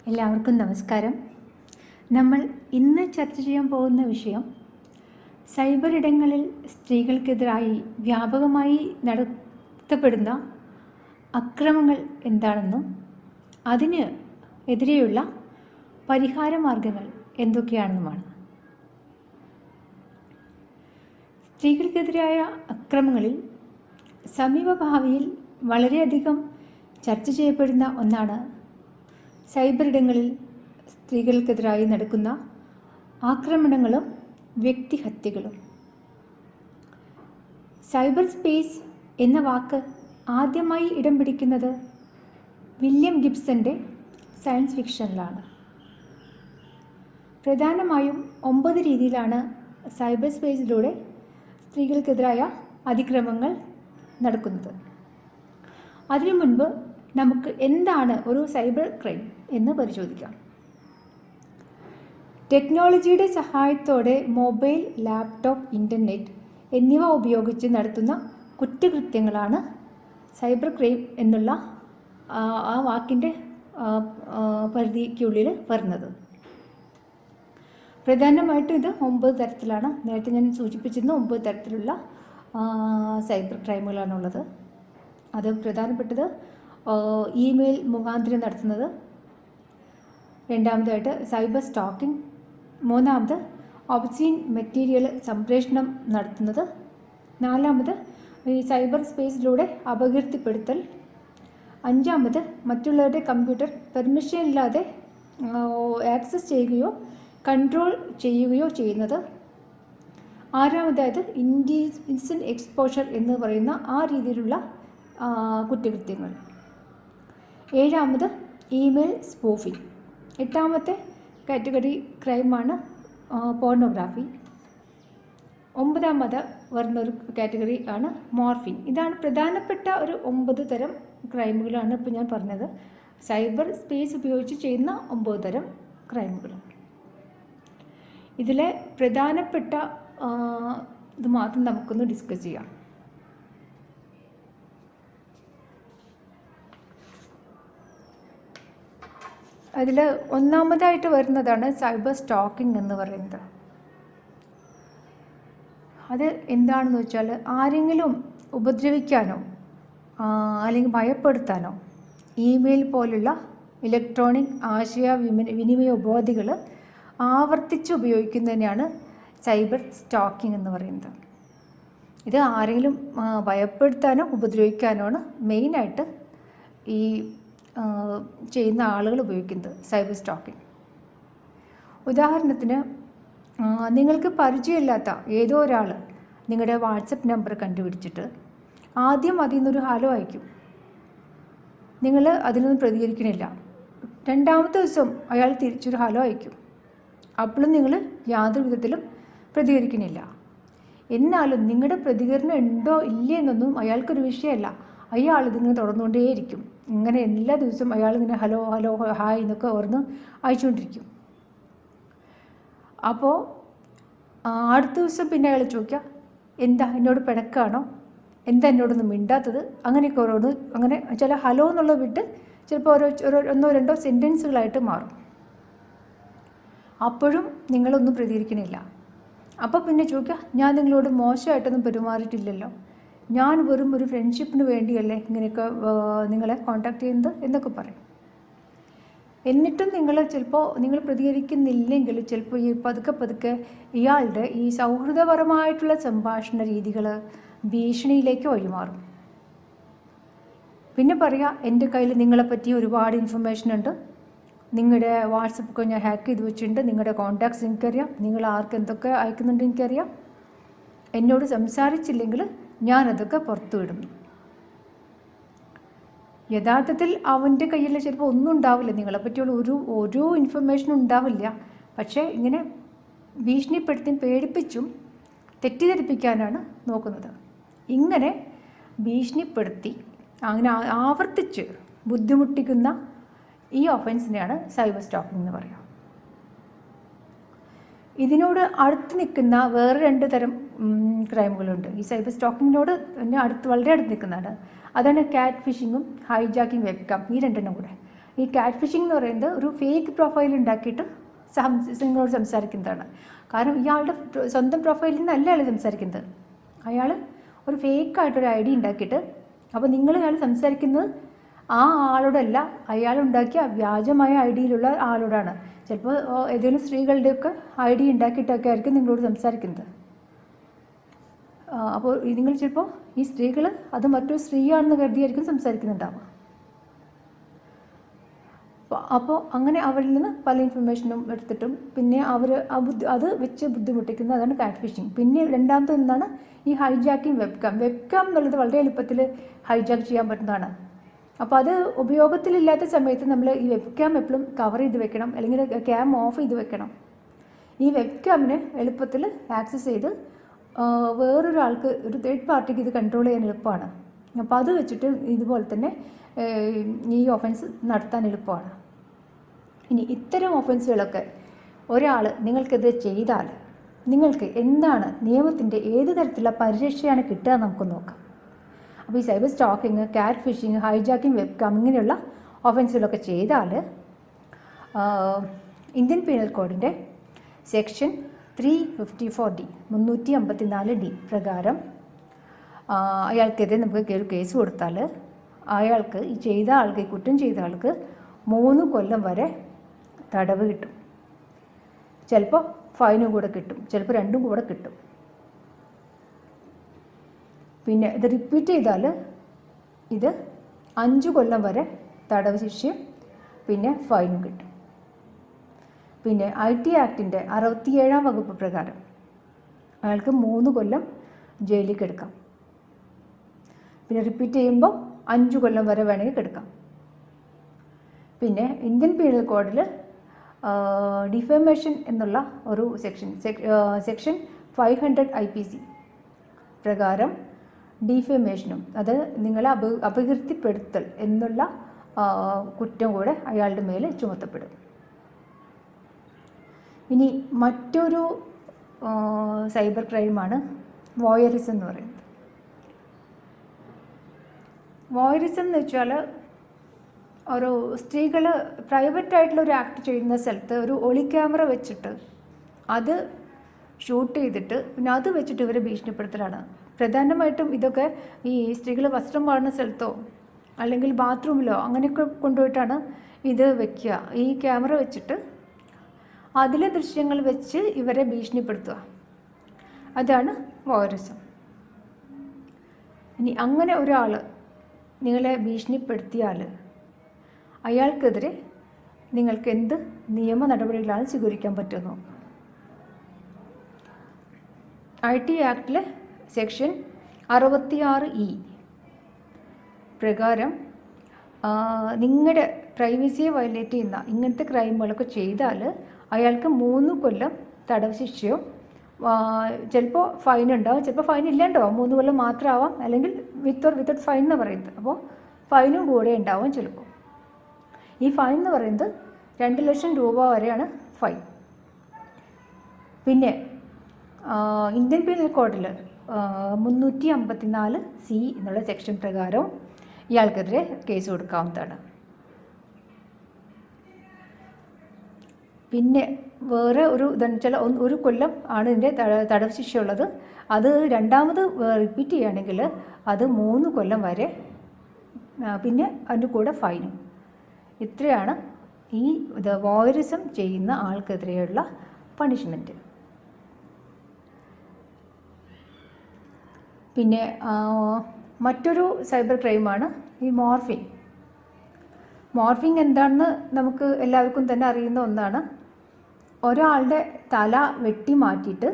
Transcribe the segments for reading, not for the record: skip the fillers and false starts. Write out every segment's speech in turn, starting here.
എല്ലാവർക്കും നമസ്കാരം. നമ്മൾ ഇന്ന് ചർച്ച ചെയ്യാൻ പോകുന്ന വിഷയം സൈബർ ഇടങ്ങളിൽ സ്ത്രീകൾക്കെതിരായി വ്യാപകമായി നടത്തപ്പെടുന്ന അക്രമങ്ങൾ എന്താണെന്നും അതിന് എതിരെയുള്ള പരിഹാര മാർഗങ്ങൾ എന്തൊക്കെയാണെന്നുമാണ്. സ്ത്രീകൾക്കെതിരായ അക്രമങ്ങളിൽ സമീപഭാവിയിൽ വളരെയധികം ചർച്ച ചെയ്യപ്പെടുന്ന ഒന്നാണ് സൈബർ ഇടങ്ങളിൽ സ്ത്രീകൾക്കെതിരായി നടക്കുന്ന ആക്രമണങ്ങളും വ്യക്തിഹത്യകളും. സൈബർ സ്പേസ് എന്ന വാക്ക് ആദ്യമായി ഇടം പിടിക്കുന്നത് വില്യം ഗിബ്സന്റെ സയൻസ് ഫിക്ഷനിലാണ്. പ്രധാനമായും 9 രീതിയിലാണ് സൈബർ സ്പേസിലൂടെ സ്ത്രീകൾക്കെതിരായ അതിക്രമങ്ങൾ നടക്കുന്നത്. അതിനു മുൻപ് നമുക്ക് എന്താണ് ഒരു സൈബർ ക്രൈം എന്ന് പരിശോധിക്കാം. ടെക്നോളജിയുടെ സഹായത്തോടെ മൊബൈൽ, ലാപ്ടോപ്പ്, ഇൻ്റർനെറ്റ് എന്നിവ ഉപയോഗിച്ച് നടത്തുന്ന കുറ്റകൃത്യങ്ങളാണ് സൈബർ ക്രൈം എന്നുള്ള ആ വാക്കിൻ്റെ പരിധിക്കുള്ളിൽ വരുന്നത്. പ്രധാനമായിട്ടും ഇത് 9 തരത്തിലാണ്. നേരത്തെ ഞാൻ സൂചിപ്പിച്ചിരുന്ന 9 തരത്തിലുള്ള സൈബർ ക്രൈമുകളാണുള്ളത്. അത് പ്രധാനപ്പെട്ടത് ഇമെയിൽ മുഖാന്തരം നടത്തുന്നത്, രണ്ടാമതായിട്ട് സൈബർ സ്റ്റോക്കിംഗ്, മൂന്നാമത് ഒബ്സീൻ മെറ്റീരിയൽ സംപ്രേഷണം നടത്തുന്നത്, നാലാമത് ഈ സൈബർ സ്പേസിലൂടെ അപകീർത്തിപ്പെടുത്തൽ, അഞ്ചാമത് മറ്റുള്ളവരുടെ കമ്പ്യൂട്ടർ പെർമിഷൻ ഇല്ലാതെ ആക്സസ് ചെയ്യുകയോ കൺട്രോൾ ചെയ്യുകയോ ചെയ്യുന്നത്, ആറാമതായത് ഇൻഡീസെൻ്റ് എക്സ്പോഷർ എന്ന് പറയുന്ന ആ രീതിയിലുള്ള കുറ്റകൃത്യങ്ങൾ, ഏഴാമത് ഇമെയിൽ സ്പൂഫിംഗ്, എട്ടാമത്തെ കാറ്റഗറി ക്രൈമാണ് പോർണോഗ്രാഫി, ഒമ്പതാമത് വരുന്നൊരു കാറ്റഗറി ആണ് മോർഫിംഗ്. ഇതാണ് പ്രധാനപ്പെട്ട ഒരു 9 തരം ക്രൈമുകളാണ് ഇപ്പോൾ ഞാൻ പറഞ്ഞത്. സൈബർ സ്പേസ് ഉപയോഗിച്ച് ചെയ്യുന്ന 9 തരം ക്രൈമുകൾ. ഇതിലെ പ്രധാനപ്പെട്ട ഇത് മാത്രം നമുക്കൊന്ന് ഡിസ്കസ് ചെയ്യാം. അതിൽ ഒന്നാമതായിട്ട് വരുന്നതാണ് സൈബർ സ്റ്റോക്കിംഗ് എന്ന് പറയുന്നത്. അത് എന്താണെന്ന് വെച്ചാൽ ആരെങ്കിലും ഉപദ്രവിക്കാനോ അല്ലെങ്കിൽ ഭയപ്പെടുത്താനോ ഇമെയിൽ പോലുള്ള ഇലക്ട്രോണിക് ആശയവിനിമയ ഉപാധികൾ ആവർത്തിച്ച് ഉപയോഗിക്കുന്നതിനാണ് സൈബർ സ്റ്റോക്കിംഗ് എന്ന് പറയുന്നത്. ഇത് ആരെങ്കിലും ഭയപ്പെടുത്താനോ ഉപദ്രവിക്കാനോ ആണ് മെയിനായിട്ട് ഈ ചെയ്യുന്ന ആളുകൾ ഉപയോഗിക്കുന്നത് സൈബർ സ്റ്റോക്കിംഗ്. ഉദാഹരണത്തിന്, നിങ്ങൾക്ക് പരിചയമില്ലാത്ത ഏതോ ഒരാൾ നിങ്ങളുടെ വാട്സപ്പ് നമ്പർ കണ്ടുപിടിച്ചിട്ട് ആദ്യം അതിൽ നിന്നൊരു ഹലോ അയക്കും. നിങ്ങൾ അതിനൊന്നും പ്രതികരിക്കണില്ല. രണ്ടാമത്തെ ദിവസം അയാൾ തിരിച്ചൊരു ഹലോ അയക്കും. അപ്പോഴും നിങ്ങൾ യാതൊരു വിധത്തിലും പ്രതികരിക്കണില്ല. എന്നാലും നിങ്ങളുടെ പ്രതികരണം ഉണ്ടോ ഇല്ലേ എന്നൊന്നും അയാൾക്കൊരു വിഷയമല്ല. അയാൾ ഇതിങ്ങനെ തുടർന്നുകൊണ്ടേയിരിക്കും. ഇങ്ങനെ എല്ലാ ദിവസവും അയാൾ ഇങ്ങനെ ഹലോ ഹലോ ഹായ് എന്നൊക്കെ ഓർന്ന് അയച്ചുകൊണ്ടിരിക്കും. അപ്പോൾ അടുത്ത ദിവസം പിന്നെ അയാൾ ചോദിക്കുക, എന്താ എന്നോട് പിണക്കാണോ, എന്താ എന്നോടൊന്നും മിണ്ടാത്തത്, അങ്ങനെയൊക്കെ ഓരോന്ന് അങ്ങനെ ചില ഹലോ എന്നുള്ളത് വിട്ട് ചിലപ്പോൾ ഒന്നോ രണ്ടോ സെൻറ്റൻസുകളായിട്ട് മാറും. അപ്പോഴും നിങ്ങളൊന്നും പ്രതികരിക്കണില്ല. അപ്പോൾ പിന്നെ ചോദിക്കുക, ഞാൻ നിങ്ങളോട് മോശമായിട്ടൊന്നും പെരുമാറിയിട്ടില്ലല്ലോ, ഞാൻ വെറും ഒരു ഫ്രണ്ട്ഷിപ്പിന് വേണ്ടിയല്ലേ ഇങ്ങനെയൊക്കെ നിങ്ങളെ കോൺടാക്ട് ചെയ്യുന്നത് എന്നൊക്കെ പറയും. എന്നിട്ടും നിങ്ങൾ പ്രതികരിക്കുന്നില്ലെങ്കിൽ ചിലപ്പോൾ ഈ പതുക്കെ ഇയാളുടെ ഈ സൗഹൃദപരമായിട്ടുള്ള സംഭാഷണ രീതികൾ ഭീഷണിയിലേക്ക് വഴിമാറും. പിന്നെ പറയുക, എൻ്റെ കയ്യിൽ നിങ്ങളെപ്പറ്റി ഒരുപാട് ഇൻഫർമേഷൻ ഉണ്ട്, നിങ്ങളുടെ വാട്സപ്പൊക്കെ ഞാൻ ഹാക്ക് ചെയ്ത് വെച്ചിട്ടുണ്ട്, നിങ്ങളുടെ കോൺടാക്ട്സ് എനിക്കറിയാം, നിങ്ങൾ ആർക്ക് എന്തൊക്കെ അയക്കുന്നുണ്ട് എനിക്കറിയാം, എന്നോട് സംസാരിച്ചില്ലെങ്കിൽ ഞാനതൊക്കെ പുറത്തു വിടും. യഥാർത്ഥത്തിൽ അവൻ്റെ കയ്യിൽ ചിലപ്പോൾ ഒന്നും ഉണ്ടാവില്ല, നിങ്ങളെപ്പറ്റിയുള്ള ഒരു ഇൻഫർമേഷനും ഉണ്ടാവില്ല. പക്ഷേ ഇങ്ങനെ ഭീഷണിപ്പെടുത്തിയും പേടിപ്പിച്ചും തെറ്റിദ്ധരിപ്പിക്കാനാണ് നോക്കുന്നത്. ഇങ്ങനെ ഭീഷണിപ്പെടുത്തി അങ്ങനെ ആവർത്തിച്ച് ബുദ്ധിമുട്ടിക്കുന്ന ഈ ഒഫൻസിനെയാണ് സൈബർ സ്റ്റോക്കിംഗ് എന്ന് പറയുക. ഇതിനോട് അടുത്ത് നിൽക്കുന്ന വേറെ 2 തരം ക്രൈമുകളുണ്ട്. ഈ സൈബർ സ്റ്റോക്കിങ്ങിനോട് തന്നെ വളരെ അടുത്ത് നിൽക്കുന്നതാണ്. അതാണ് കാറ്റ് ഫിഷിങ്ങും ഹൈജാക്കിംഗ് വെബ്കാം. ഈ 2 കൂടെ ഈ കാറ്റ് ഫിഷിംഗ് എന്ന് പറയുന്നത് ഒരു ഫേക്ക് പ്രൊഫൈൽ ഉണ്ടാക്കിയിട്ട് നിങ്ങളോട് സംസാരിക്കുന്നതാണ്. കാരണം ഇയാളുടെ സ്വന്തം പ്രൊഫൈലിൽ നിന്നല്ല അയാൾ സംസാരിക്കുന്നത്. അയാൾ ഒരു ഫേക്കായിട്ടൊരു ഐ ഡി ഉണ്ടാക്കിയിട്ട്, അപ്പോൾ അയാൾ സംസാരിക്കുന്നത് ആ ആളോടല്ല, അയാളുണ്ടാക്കിയ വ്യാജമായ ഐ ഡിയിലുള്ള ആളോടാണ്. ചിലപ്പോൾ ഏതെങ്കിലും സ്ത്രീകളുടെയൊക്കെ ഐ ഡി ഉണ്ടാക്കിയിട്ടൊക്കെ ആയിരിക്കും നിങ്ങളോട് സംസാരിക്കുന്നത്. അപ്പോൾ നിങ്ങൾ ചിലപ്പോൾ ഈ സ്ത്രീകൾ അത് മറ്റൊരു സ്ത്രീയാണെന്ന് കരുതിയായിരിക്കും സംസാരിക്കുന്നുണ്ടാവുക. അപ്പോൾ അങ്ങനെ അവരിൽ നിന്ന് പല ഇൻഫർമേഷനും എടുത്തിട്ടും പിന്നെ അവർ അത് വെച്ച് ബുദ്ധിമുട്ടിക്കുന്നത്, അതാണ് കാറ്റ് ഫിഷിംഗ്. പിന്നെ രണ്ടാമത്തെ എന്താണ് ഈ ഹൈജാക്കിങ് വെബ്കാം എന്നുള്ളത് വളരെ എളുപ്പത്തിൽ ഹൈജാക്ക് ചെയ്യാൻ പറ്റുന്നതാണ്. അപ്പോൾ അത് ഉപയോഗത്തിലില്ലാത്ത സമയത്ത് നമ്മൾ ഈ വെബ്കാം എപ്പോഴും കവർ ചെയ്ത് വെക്കണം, അല്ലെങ്കിൽ ക്യാം ഓഫ് ചെയ്ത് വെക്കണം. ഈ വെബ്കാമിനെ എളുപ്പത്തിൽ ആക്സസ് ചെയ്ത് വേറൊരാൾക്ക്, ഒരു തേർഡ് പാർട്ടിക്ക് ഇത് കൺട്രോൾ ചെയ്യാൻ എളുപ്പമാണ്. അപ്പോൾ അത് വെച്ചിട്ട് ഇതുപോലെ തന്നെ ഈ ഒഫൻസ് നടത്താൻ എളുപ്പമാണ്. ഇനി ഇത്തരം ഒഫൻസുകളൊക്കെ ഒരാൾ നിങ്ങൾക്കെതിരെ ചെയ്താൽ നിങ്ങൾക്ക് എന്താണ് നിയമത്തിൻ്റെ ഏത് തരത്തിലുള്ള പരിരക്ഷയാണ് കിട്ടുക നമുക്ക് നോക്കാം. അപ്പോൾ ഈ സൈബർ സ്റ്റോക്കിങ്, കാറ്റ് ഫിഷിങ്, ഹൈജാക്കിങ്, വെബ്കാം ഇങ്ങനെയുള്ള ഒഫൻസുകളൊക്കെ ചെയ്താൽ Indian penal കോഡിൻ്റെ section 354D 354D പ്രകാരം അയാൾക്കെതിരെ നമുക്ക് ഒരു കേസ് കൊടുത്താൽ അയാൾക്ക് ഈ ചെയ്ത ആൾക്ക്, ഈ കുറ്റം ചെയ്ത ആൾക്ക് 3 കൊല്ലം വരെ തടവ് കിട്ടും. ചിലപ്പോൾ ഫൈനും കൂടെ കിട്ടും, ചിലപ്പോൾ 2ഉം കൂടെ കിട്ടും. പിന്നെ ഇത് റിപ്പീറ്റ് ചെയ്താൽ ഇത് 5 കൊല്ലം വരെ തടവ് ശിക്ഷയും പിന്നെ ഫൈനും കിട്ടും. പിന്നെ IT ആക്ടിൻ്റെ 67-ാം വകുപ്പ് പ്രകാരം അയാൾക്ക് 3 കൊല്ലം ജയിലിൽ കിടക്കാം. പിന്നെ റിപ്പീറ്റ് ചെയ്യുമ്പോൾ 5 കൊല്ലം വരെ വേണമെങ്കിൽ കിടക്കാം. പിന്നെ ഇന്ത്യൻ പീനൽ കോഡിൽ ഡിഫമേഷൻ എന്നുള്ള ഒരു സെക്ഷൻ 500 IPC പ്രകാരം ഡിഫമേഷനും, അത് നിങ്ങളെ അപകീർത്തിപ്പെടുത്തൽ എന്നുള്ള കുറ്റം കൂടെ അയാളുടെ മേൽ ചുമത്തപ്പെടും. ഇനി മറ്റൊരു സൈബർ ക്രൈമാണ് വോയറിസം എന്ന് പറയുന്നത്. വോയറിസം എന്ന് വെച്ചാൽ ഒരു സ്ത്രീകൾ പ്രൈവറ്റായിട്ടുള്ള ഒരു ആക്ട് ചെയ്യുന്ന സ്ഥലത്ത് ഒരു ഒളി ക്യാമറ വെച്ചിട്ട് അത് ഷൂട്ട് ചെയ്തിട്ട് പിന്നെ അത് വെച്ചിട്ട് ഇവരെ ഭീഷണിപ്പെടുത്തലാണ്. പ്രധാനമായിട്ടും ഇതൊക്കെ ഈ സ്ത്രീകൾ വസ്ത്രം മാറുന്ന സ്ഥലത്തോ അല്ലെങ്കിൽ ബാത്റൂമിലോ അങ്ങനെയൊക്കെ കൊണ്ടുപോയിട്ടാണ് ഇത് വയ്ക്കുക. ഈ ക്യാമറ വെച്ചിട്ട് അതിലെ ദൃശ്യങ്ങൾ വെച്ച് ഇവരെ ഭീഷണിപ്പെടുത്തുക, അതാണ് വോയറിസം. ഇനി അങ്ങനെ ഒരാൾ നിങ്ങളെ ഭീഷണിപ്പെടുത്തിയാൽ അയാൾക്കെതിരെ നിങ്ങൾക്ക് എന്ത് നിയമ നടപടികളാണ് സ്വീകരിക്കാൻ പറ്റുമെന്ന് നോക്കാം. IT ആക്ടിലെ സെക്ഷൻ 66E പ്രകാരം നിങ്ങളുടെ പ്രൈവസിയെ വയലേറ്റ് ചെയ്യുന്ന ഇങ്ങനത്തെ ക്രൈമുകളൊക്കെ ചെയ്താൽ അയാൾക്ക് 3 കൊല്ലം തടവ് ശിക്ഷയോ ചിലപ്പോൾ ഫൈൻ ഉണ്ടാവും, ചിലപ്പോൾ ഫൈൻ ഇല്ലാണ്ടാവും. 3 കൊല്ലം മാത്രമാവാം, അല്ലെങ്കിൽ വിത്തൗട്ട് ഫൈൻ എന്ന് പറയുന്നത്. അപ്പോൾ ഫൈനും കൂടെ ഉണ്ടാവും ചിലപ്പോൾ. ഈ ഫൈൻ എന്ന് പറയുന്നത് 2 ലക്ഷം രൂപ വരെയാണ് ഫൈൻ. പിന്നെ ഇന്ത്യൻ പീനൽ കോഡിൽ 354C എന്നുള്ള സെക്ഷൻ പ്രകാരം ഇയാൾക്കെതിരെ കേസ് കൊടുക്കാവുന്നതാണ്. പിന്നെ വേറെ ഒരു ഇതെന്ന് വെച്ചാൽ 1 കൊല്ലം ആണ് ഇതിൻ്റെ തടവ് ശിക്ഷ ഉള്ളത്. അത് രണ്ടാമത് റിപ്പീറ്റ് ചെയ്യുകയാണെങ്കിൽ അത് 3 കൊല്ലം വരെ, പിന്നെ അതിൻ്റെ കൂടെ ഫൈനും. ഇത്രയാണ് ഈ വോയറിസം ചെയ്യുന്ന ആൾക്കെതിരെയുള്ള പണിഷ്മെൻറ്റ്. പിന്നെ മറ്റൊരു സൈബർ ക്രൈമാണ് ഈ മോർഫിംഗ്. മോർഫിംഗ് എന്താണെന്ന് നമുക്ക് എല്ലാവർക്കും തന്നെ അറിയുന്ന ഒന്നാണ്. ഒരാളുടെ തല വെട്ടി മാറ്റിയിട്ട്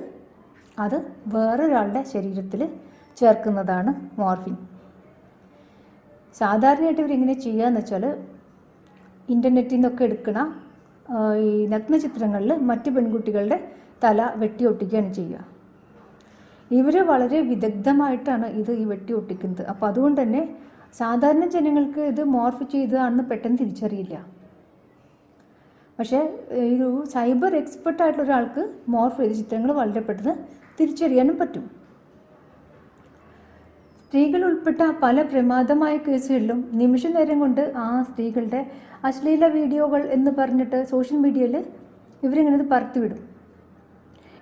അത് വേറൊരാളുടെ ശരീരത്തിൽ ചേർക്കുന്നതാണ് മോർഫിംഗ്. സാധാരണയായിട്ട് ഇവരിങ്ങനെ ചെയ്യുകയെന്ന് വെച്ചാൽ ഇൻ്റർനെറ്റിൽ നിന്നൊക്കെ എടുക്കുന്ന ഈ നഗ്നചിത്രങ്ങളിൽ മറ്റ് പെൺകുട്ടികളുടെ തല വെട്ടി ഒട്ടിക്കുകയാണ് ചെയ്യുക. ഇവർ വളരെ വിദഗ്ധമായിട്ടാണ് ഈ വെട്ടി ഒട്ടിക്കുന്നത്. അപ്പോൾ അതുകൊണ്ട് തന്നെ സാധാരണ ജനങ്ങൾക്ക് ഇത് മോർഫ് ചെയ്തതാണെന്ന് പെട്ടെന്ന് തിരിച്ചറിയില്ല. പക്ഷേ ഒരു സൈബർ എക്സ്പെർട്ടായിട്ടുള്ള ഒരാൾക്ക് മോർഫ് ചെയ്ത ചിത്രങ്ങൾ വളരെ പെട്ടെന്ന് തിരിച്ചറിയാനും പറ്റും. സ്ത്രീകൾ ഉൾപ്പെട്ട പല പ്രമാദമായ കേസുകളിലും നിമിഷ നേരം കൊണ്ട് ആ സ്ത്രീകളുടെ അശ്ലീല വീഡിയോകൾ എന്ന് പറഞ്ഞിട്ട് സോഷ്യൽ മീഡിയയിൽ ഇവരിങ്ങനെ പരത്തിവിടും.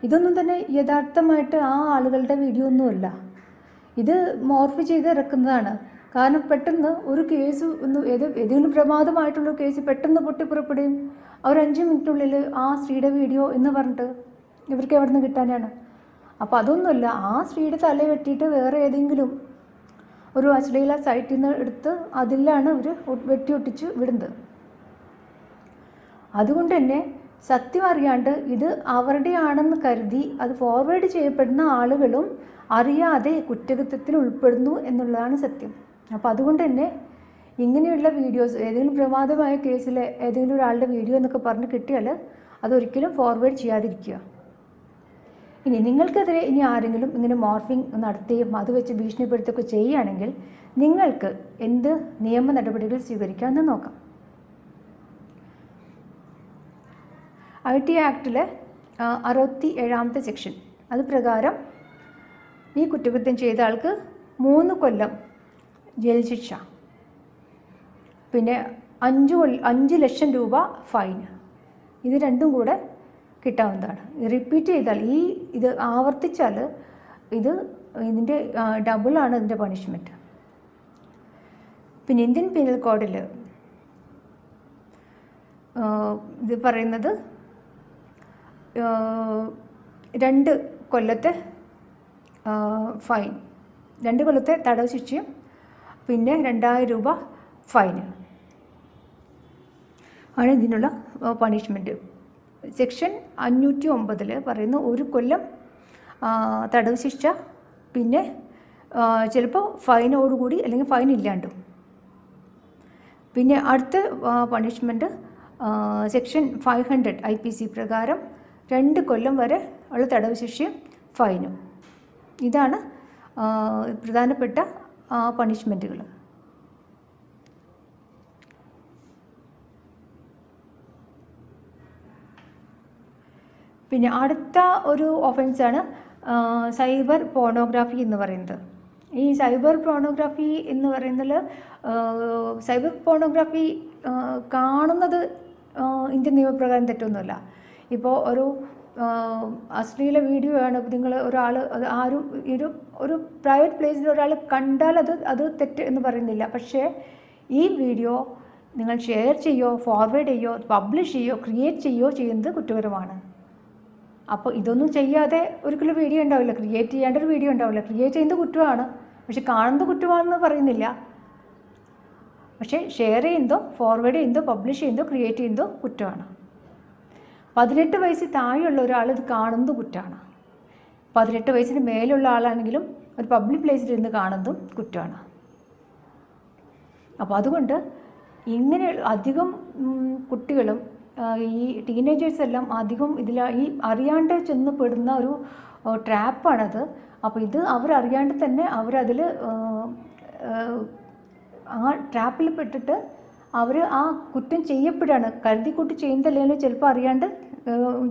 ഇതൊന്നും തന്നെ യഥാർത്ഥമായിട്ട് ആ ആളുകളുടെ വീഡിയോ ഒന്നുമല്ല. ഇത് മോർഫ് ചെയ്ത് ഇറക്കുന്നതാണ്. കാരണം പെട്ടെന്ന് ഒരു കേസ് ഏതെങ്കിലും പ്രമാദമായിട്ടുള്ള കേസ് പെട്ടെന്ന് പൊട്ടിപ്പുറപ്പെടുകയും അവർ 5 മിനിറ്റിനുള്ളിൽ ആ സ്ത്രീയുടെ വീഡിയോ എന്ന് പറഞ്ഞിട്ട് ഇവർക്ക് എവിടെ നിന്ന് കിട്ടാനാണ്? അപ്പോൾ അതൊന്നുമല്ല, ആ സ്ത്രീയുടെ തല വെട്ടിയിട്ട് വേറെ ഏതെങ്കിലും ഒരു അശ്ലീല സൈറ്റിൽ നിന്ന് എടുത്ത് അതിലാണ് അവർ വെട്ടിയൊട്ടിച്ച് വിടുന്നത്. അതുകൊണ്ട് തന്നെ സത്യം അറിയാണ്ട് ഇത് അവരുടെയാണെന്ന് കരുതി അത് ഫോർവേഡ് ചെയ്യപ്പെടുന്ന ആളുകളും അറിയാതെ കുറ്റകൃത്യത്തിൽ ഉൾപ്പെടുന്നു എന്നുള്ളതാണ് സത്യം. അപ്പോൾ അതുകൊണ്ട് തന്നെ ഇങ്ങനെയുള്ള വീഡിയോസ് ഏതെങ്കിലും പ്രമാദമായ കേസിലെ ഏതെങ്കിലും ഒരാളുടെ വീഡിയോ എന്നൊക്കെ പറഞ്ഞ് കിട്ടിയാൽ അതൊരിക്കലും ഫോർവേഡ് ചെയ്യാതിരിക്കുക. ഇനി നിങ്ങൾക്കെതിരെ ഇനി ആരെങ്കിലും ഇങ്ങനെ മോർഫിംഗ് നടത്തുകയും അത് വെച്ച് ഭീഷണിപ്പെടുത്തുകയൊക്കെ ചെയ്യുകയാണെങ്കിൽ നിങ്ങൾക്ക് എന്ത് നിയമ നടപടികൾ സ്വീകരിക്കാമെന്ന് നോക്കാം. IT ആക്ടിലെ 67ാമത്തെ സെക്ഷൻ അത് പ്രകാരം ഈ കുറ്റകൃത്യം ചെയ്ത ആൾക്ക് 3 കൊല്ലം ജയിൽ ശിക്ഷ, പിന്നെ 5 ലക്ഷം രൂപ ഫൈൻ, ഇത് രണ്ടും കൂടെ കിട്ടാവുന്നതാണ്. റിപ്പീറ്റ് ചെയ്താൽ ഇത് ആവർത്തിച്ചാൽ ഇതിൻ്റെ ഡബിളാണ് ഇതിൻ്റെ പണിഷ്മെൻറ്റ്. പിന്നെ ഇന്ത്യൻ പീനൽ കോഡിൽ ഇത് പറയുന്നത് 2 കൊല്ലത്തെ ഫൈൻ, 2 കൊല്ലത്തെ തടവ് ശിക്ഷയും പിന്നെ 2000 രൂപ ഫൈന് ആണ് ഇതിനുള്ള പണിഷ്മെൻറ്റ്. സെക്ഷൻ 509 പറയുന്നു 1 കൊല്ലം തടവ് ശിക്ഷ, പിന്നെ ചിലപ്പോൾ ഫൈനോടുകൂടി അല്ലെങ്കിൽ ഫൈൻ ഇല്ലാണ്ടും. പിന്നെ അടുത്ത പണിഷ്മെൻറ്റ് സെക്ഷൻ 500 IPC പ്രകാരം 2 കൊല്ലം വരെ ഉള്ള തടവ് ശിക്ഷയും ഫൈനും. ഇതാണ് പ്രധാനപ്പെട്ട പണിഷ്മെൻറ്റുകൾ. പിന്നെ അടുത്ത ഒരു ഒഫൻസാണ് സൈബർ പോർണോഗ്രാഫി എന്ന് പറയുന്നത്. ഈ സൈബർ പോർണോഗ്രാഫി എന്ന് പറയുന്നതിൽ സൈബർ പോർണോഗ്രാഫി കാണുന്നത് ഇന്ത്യൻ നിയമപ്രകാരം തെറ്റൊന്നുമല്ല. ഇപ്പോൾ ഒരു അശ്ലീല വീഡിയോ ആണ് നിങ്ങൾ ഒരാൾ ആരും ഒരു പ്രൈവറ്റ് പ്ലേസിൽ ഒരാൾ കണ്ടാൽ അത് തെറ്റ് എന്ന് പറയുന്നില്ല. പക്ഷേ ഈ വീഡിയോ നിങ്ങൾ ഷെയർ ചെയ്യോ ഫോർവേഡ് ചെയ്യോ പബ്ലിഷ് ചെയ്യോ ക്രിയേറ്റ് ചെയ്യോ ചെയ്യുന്നത് കുറ്റകരമാണ്. അപ്പോൾ ഇതൊന്നും ചെയ്യാതെ ഒരിക്കലും വീഡിയോ ഉണ്ടാവില്ല, ക്രിയേറ്റ് ചെയ്യാണ്ട് ഒരു വീഡിയോ ഉണ്ടാവില്ല. ക്രിയേറ്റ് ചെയ്യുന്നത് കുറ്റമാണ്, പക്ഷെ കാണുന്നത് കുറ്റമാണെന്ന് പറയുന്നില്ല. പക്ഷേ ഷെയർ ചെയ്യുന്നതോ ഫോർവേഡ് ചെയ്യുന്നതോ പബ്ലിഷ് ചെയ്യുന്നതോ ക്രിയേറ്റ് ചെയ്യുന്നതോ കുറ്റമാണ്. 18 വയസ്സിൽ താഴെയുള്ള ഒരാൾ ഇത് കാണുന്നത് കുറ്റമാണ്. 18 വയസ്സിന് മേലുള്ള ആളാണെങ്കിലും ഒരു പബ്ലിക് പ്ലേസിൽ ഇരുന്ന് കാണുന്നതും കുറ്റമാണ്. അപ്പോൾ അതുകൊണ്ട് ഇങ്ങനെ അധികം കുട്ടികളും ഈ ടീനേജേഴ്സ് എല്ലാം അധികം ഈ അറിയാണ്ട് ചെന്ന് പെടുന്ന ഒരു ട്രാപ്പാണത്. അപ്പോൾ ഇത് അവരറിയാണ്ട് തന്നെ അവരതിൽ ആ ട്രാപ്പിൽ പെട്ടിട്ട് അവർ ആ കുറ്റം ചെയ്യപ്പെടുകയാണ്. കരുതിക്കൂട്ടി ചെയ്യുന്നതല്ലെങ്കിൽ ചിലപ്പോൾ അറിയാണ്ട്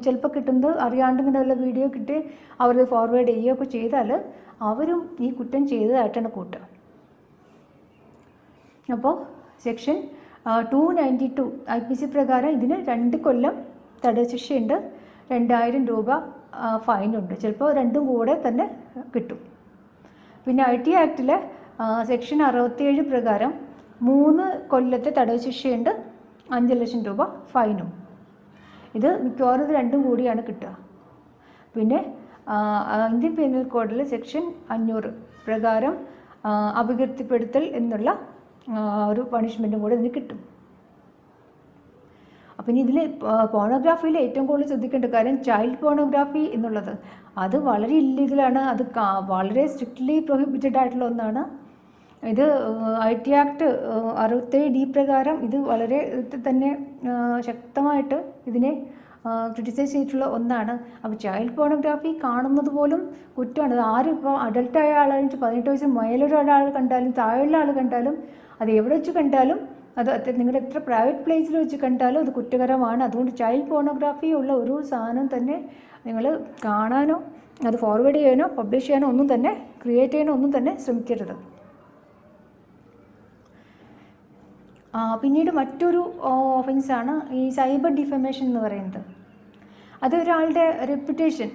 ചിലപ്പോൾ കിട്ടുന്നത് അറിയാണ്ട് ഇങ്ങനെ വല്ല വീഡിയോ കിട്ടി അവർ ഫോർവേഡ് ചെയ്യുകയൊക്കെ ചെയ്താൽ അവരും ഈ കുറ്റം ചെയ്തതായിട്ടാണ് കൂട്ടുക. അപ്പോൾ സെക്ഷൻ 292 IPC പ്രകാരം ഇതിന് 2 കൊല്ലം തടവ് ശിക്ഷയുണ്ട്, 2000 രൂപ ഫൈനുണ്ട്. ചിലപ്പോൾ രണ്ടും കൂടെ തന്നെ കിട്ടും. പിന്നെ IT ആക്ടിലെ സെക്ഷൻ 67 പ്രകാരം 3 കൊല്ലത്തെ തടവ് ശിക്ഷയുണ്ട്, 5 ലക്ഷം രൂപ ഫൈനും. ഇത് മിക്കവാറും ഇത് രണ്ടും കൂടിയാണ് കിട്ടുക. പിന്നെ ഇന്ത്യൻ പീനൽ കോഡിൽ സെക്ഷൻ 500 പ്രകാരം അപകീർത്തിപ്പെടുത്തൽ എന്നുള്ള ഒരു പണിഷ്മെൻറ്റും കൂടെ ഇതിന് കിട്ടും. അപ്പം ഇനി ഇതിൽ പോണോഗ്രാഫിയിൽ ഏറ്റവും കൂടുതൽ ശ്രദ്ധിക്കേണ്ട കാര്യം ചൈൽഡ് പോണോഗ്രാഫി എന്നുള്ളത് അത് വളരെ ഇല്ലീഗലാണ്. അത് വളരെ സ്ട്രിക്ട്ലി പ്രൊഹിബിറ്റഡ് ആയിട്ടുള്ള ഒന്നാണ്. ഇത് IT ആക്ട് 67D പ്രകാരം ഇത് വളരെ തന്നെ ശക്തമായിട്ട് ഇതിനെ ക്രിട്ടിസൈസ് ചെയ്തിട്ടുള്ള ഒന്നാണ്. അപ്പോൾ ചൈൽഡ് പോണോഗ്രാഫി കാണുന്നത് പോലും കുറ്റമാണ്. ആരും ഇപ്പോൾ അഡൾട്ടായ ആളായിട്ട് 18 വയസ്സിന് മേലൊരാൾ കണ്ടാലും താഴെയുള്ള ആൾ കണ്ടാലും അത് എവിടെ വെച്ച് കണ്ടാലും അത് നിങ്ങളുടെ എത്ര പ്രൈവറ്റ് പ്ലേസിൽ വെച്ച് കണ്ടാലും അത് കുറ്റകരമാണ്. അതുകൊണ്ട് ചൈൽഡ് പോർണോഗ്രാഫി ഉള്ള ഒരു സാധനം തന്നെ നിങ്ങൾ കാണാനോ അത് ഫോർവേഡ് ചെയ്യാനോ പബ്ലിഷ് ചെയ്യാനോ ഒന്നും തന്നെ ക്രിയേറ്റ് ചെയ്യാനോ ഒന്നും തന്നെ ശ്രമിക്കരുത്. പിന്നീട് മറ്റൊരു ഓഫൻസാണ് ഈ സൈബർ ഡിഫമേഷൻ എന്ന് പറയുന്നത്. അത് ഒരാളുടെ റെപ്യൂട്ടേഷൻ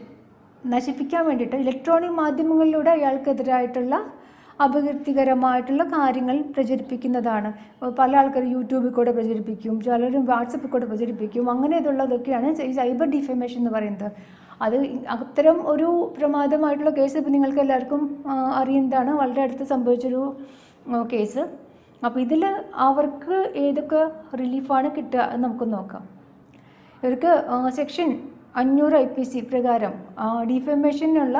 നശിപ്പിക്കാൻ വേണ്ടിയിട്ട് ഇലക്ട്രോണിക് മാധ്യമങ്ങളിലൂടെ അയാൾക്കെതിരായിട്ടുള്ള അപകീർത്തികരമായിട്ടുള്ള കാര്യങ്ങൾ പ്രചരിപ്പിക്കുന്നതാണ്. പല ആൾക്കാർ യൂട്യൂബിൽ കൂടെ പ്രചരിപ്പിക്കും, ചിലരും വാട്സപ്പിൽ കൂടെ പ്രചരിപ്പിക്കും. അങ്ങനെ ഇതുള്ളതൊക്കെയാണ് ഈ സൈബർ ഡിഫമേഷൻ എന്ന് പറയുന്നത്. അത് അത്തരം ഒരു പ്രമാദമായിട്ടുള്ള കേസ് ഇപ്പോൾ നിങ്ങൾക്ക് എല്ലാവർക്കും അറിയുന്നതാണ്, വളരെ അടുത്ത് സംഭവിച്ചൊരു കേസ്. അപ്പോൾ ഇതിൽ അവർക്ക് ഏതൊക്കെ റിലീഫാണ് കിട്ടുക എന്ന് നമുക്ക് നോക്കാം. ഇവർക്ക് സെക്ഷൻ 500 IPC പ്രകാരം ഡിഫമേഷനുള്ള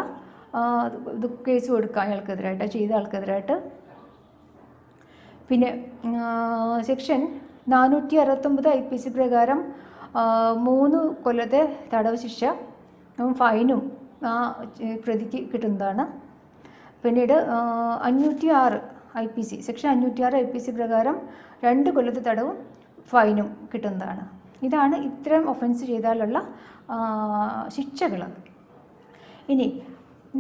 ഇത് കേസ് കൊടുക്കുക അയാൾക്കെതിരായിട്ട്, ചെയ്ത ആൾക്കെതിരായിട്ട്. പിന്നെ സെക്ഷൻ 469 IPC പ്രകാരം 3 കൊല്ലത്തെ തടവ് ശിക്ഷ ഫൈനും പ്രതിക്ക് കിട്ടുന്നതാണ്. പിന്നീട് 506 IPC സെക്ഷൻ 506 IPC പ്രകാരം 2 കൊല്ലത്തെ തടവും ഫൈനും കിട്ടുന്നതാണ്. ഇതാണ് ഇത്തരം ഒഫൻസ് ചെയ്താലുള്ള ശിക്ഷകൾ. ഇനി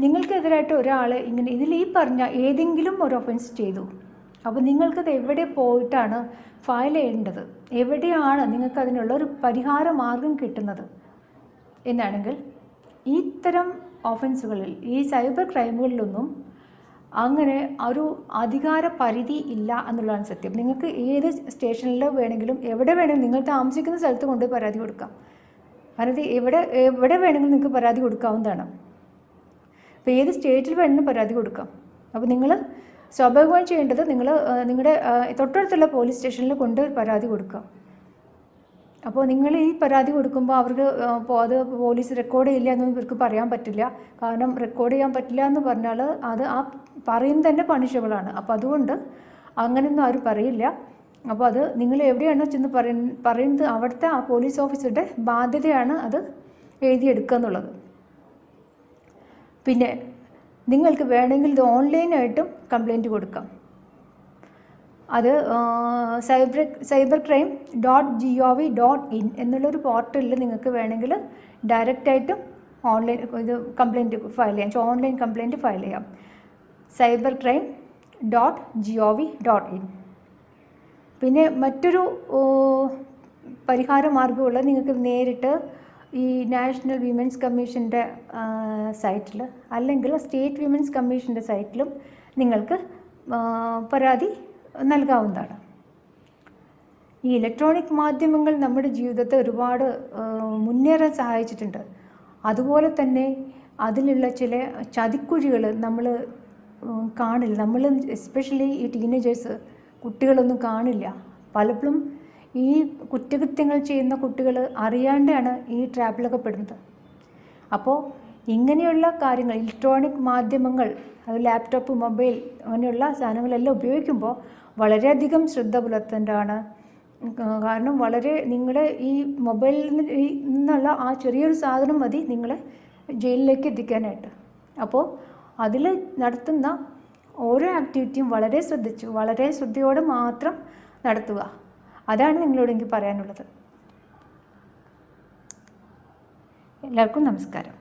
നിങ്ങൾക്കെതിരായിട്ട് ഒരാൾ ഇങ്ങനെ ഇതിൽ ഈ പറഞ്ഞ ഏതെങ്കിലും ഒരു ഒഫൻസ് ചെയ്തു, അപ്പോൾ നിങ്ങൾക്കത് എവിടെ പോയിട്ടാണ് ഫയൽ ചെയ്യേണ്ടത്, എവിടെയാണ് നിങ്ങൾക്ക് അതിനുള്ള ഒരു പരിഹാര മാർഗം കിട്ടുന്നത് എന്നാണെങ്കിൽ ഇത്തരം ഒഫൻസുകളിൽ ഈ സൈബർ ക്രൈമുകളിലൊന്നും അങ്ങനെ ഒരു അധികാര പരിധി ഇല്ല എന്നുള്ളതാണ് സത്യം. നിങ്ങൾക്ക് ഏത് സ്റ്റേഷനിലോ വേണമെങ്കിലും എവിടെ വേണമെങ്കിലും നിങ്ങൾ താമസിക്കുന്ന സ്ഥലത്ത് കൊണ്ടുപോയി പരാതി കൊടുക്കാം. പരാതി എവിടെ വേണമെങ്കിലും നിങ്ങൾക്ക് പരാതി കൊടുക്കാവുന്നതാണ്. അപ്പോൾ ഏത് സ്റ്റേറ്റിൽ വേണമെങ്കിലും പരാതി കൊടുക്കാം. അപ്പോൾ നിങ്ങൾ സ്വാഭാവികമായും ചെയ്യേണ്ടത് നിങ്ങളുടെ തൊട്ടടുത്തുള്ള പോലീസ് സ്റ്റേഷനിൽ കൊണ്ട് പരാതി കൊടുക്കാം. അപ്പോൾ നിങ്ങൾ ഈ പരാതി കൊടുക്കുമ്പോൾ അവർക്ക് അത് പോലീസ് റെക്കോർഡ് ചെയ്യില്ല എന്നൊന്നും ഇവർക്ക് പറയാൻ പറ്റില്ല. കാരണം റെക്കോർഡ് ചെയ്യാൻ പറ്റില്ല എന്ന് പറഞ്ഞാൽ അത് ആ പറയുന്നത് തന്നെ പണിഷബിളാണ്. അപ്പോൾ അതുകൊണ്ട് അങ്ങനെയൊന്നും ആരും പറയില്ല. അപ്പോൾ അത് നിങ്ങൾ എവിടെയാണോ ചെന്ന് പറയുന്നത് അവിടുത്തെ ആ പോലീസ് ഓഫീസറുടെ ബാധ്യതയാണ് അത് എഴുതിയെടുക്കുക എന്നുള്ളത്. പിന്നെ നിങ്ങൾക്ക് വേണമെങ്കിൽ ഇത് ഓൺലൈനായിട്ടും കംപ്ലയിൻറ്റ് കൊടുക്കാം. അത് cybercrime.gov.in എന്നുള്ളൊരു പോർട്ടലിൽ നിങ്ങൾക്ക് വേണമെങ്കിൽ ഡയറക്റ്റായിട്ടും ഓൺലൈൻ ഇത് കംപ്ലയിൻറ്റ് ഫയൽ ചെയ്യാം, ഓൺലൈൻ കംപ്ലയിൻറ്റ് ഫയൽ ചെയ്യാം. cybercrime.gov.in. പിന്നെ മറ്റൊരു പരിഹാര മാർഗമുള്ളത് നിങ്ങൾക്ക് നേരിട്ട് ഈ നാഷണൽ വിമൻസ് കമ്മീഷൻ്റെ സൈറ്റിൽ അല്ലെങ്കിൽ സ്റ്റേറ്റ് വിമൻസ് കമ്മീഷൻ്റെ സൈറ്റിലും നിങ്ങൾക്ക് പരാതി നൽകാവുന്നതാണ്. ഈ ഇലക്ട്രോണിക് മാധ്യമങ്ങൾ നമ്മുടെ ജീവിതത്തെ ഒരുപാട് മുന്നേറാൻ സഹായിച്ചിട്ടുണ്ട്. അതുപോലെ തന്നെ അതിലുള്ള ചില ചതിക്കുഴികൾ നമ്മൾ കാണില്ല. നമ്മൾ എസ്പെഷ്യലി ഈ ടീനേജേഴ്സ് കുട്ടികളൊന്നും കാണില്ല. പലപ്പോഴും ഈ കുറ്റകൃത്യങ്ങൾ ചെയ്യുന്ന കുട്ടികൾ അറിയാണ്ടാണ് ഈ ട്രാപ്പിലൊക്കെ പെടുന്നത്. അപ്പോൾ ഇങ്ങനെയുള്ള കാര്യങ്ങൾ ഇലക്ട്രോണിക് മാധ്യമങ്ങൾ, അത് ലാപ്ടോപ്പ്, മൊബൈൽ അങ്ങനെയുള്ള സാധനങ്ങളെല്ലാം ഉപയോഗിക്കുമ്പോൾ വളരെയധികം ശ്രദ്ധ പുലർത്തേണ്ടതാണ്. കാരണം നിങ്ങളുടെ ഈ മൊബൈലിൽ നിന്നുള്ള ആ ചെറിയൊരു സാധനം മതി നിങ്ങളെ ജയിലിലേക്ക് എത്തിക്കാനായിട്ട്. അപ്പോൾ അതിൽ നടത്തുന്ന ഓരോ ആക്ടിവിറ്റിയും വളരെ ശ്രദ്ധയോടെ മാത്രം നടത്തുക. അതാണ് നിങ്ങളോട് എനിക്ക് പറയാനുള്ളത്. എല്ലാവർക്കും നമസ്കാരം.